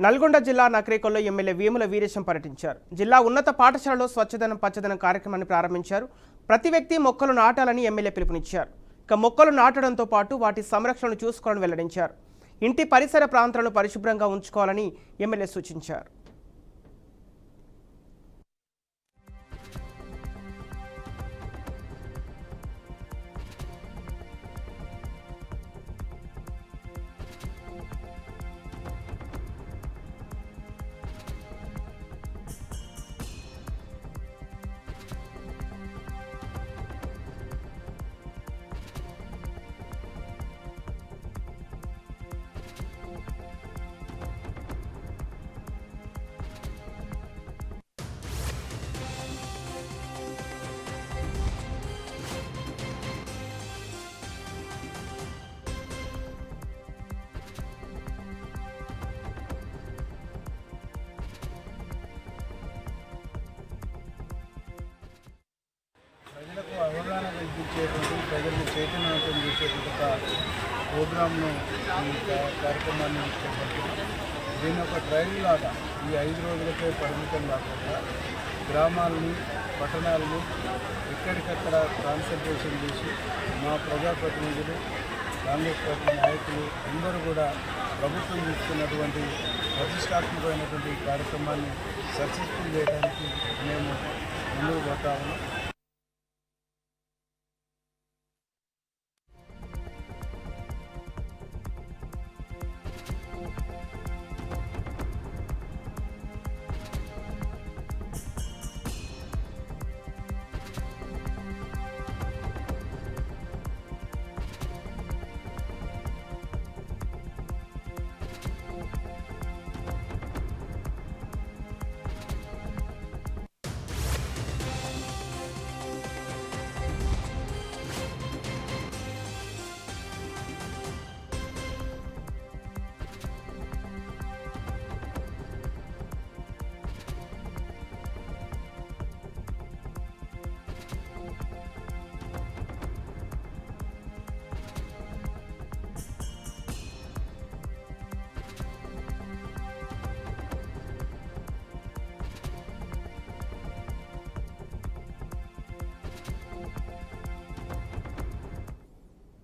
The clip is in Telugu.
నల్గొండ జిల్లా నకరేకల్లో ఎమ్మెల్యే వేముల వీరేశం పర్యటించారు. జిల్లా ఉన్నత పాఠశాలలో స్వచ్ఛదనం పచ్చదనం కార్యక్రమాన్ని ప్రారంభించారు. ప్రతి వ్యక్తి మొక్కలు నాటాలని ఎమ్మెల్యే పిలుపునిచ్చారు. ఇక మొక్కలు నాటడంతో పాటు వాటి సంరక్షణను చూసుకోవాలని వెల్లడించారు. ఇంటి పరిసర ప్రాంతాలను పరిశుభ్రంగా ఉంచుకోవాలని ఎమ్మెల్యే సూచించారు. ప్రజలకు అవగాహన కల్పించేటువంటి ప్రజలను చైతన్యవంతం చేసేటువంటి ఒక ప్రోగ్రామ్ను ఈ కార్యక్రమాన్ని చేపడుతున్నాం. దీని ఒక ట్రయల్ లాగా ఈ 5 రోజులకే పరిమితం కాకుండా గ్రామాలని పట్టణాలని ఎక్కడికక్కడ కాన్సన్ట్రేషన్ చేసి మా ప్రజాప్రతినిధులు కాంగ్రెస్ పార్టీ నాయకులు అందరూ కూడా ప్రభుత్వం తీసుకున్నటువంటి ప్రతిష్టాత్మకమైనటువంటి కార్యక్రమాన్ని సక్సెస్ఫుల్ చేయడానికి మేము ముందుకు పోతా ఉన్నాం.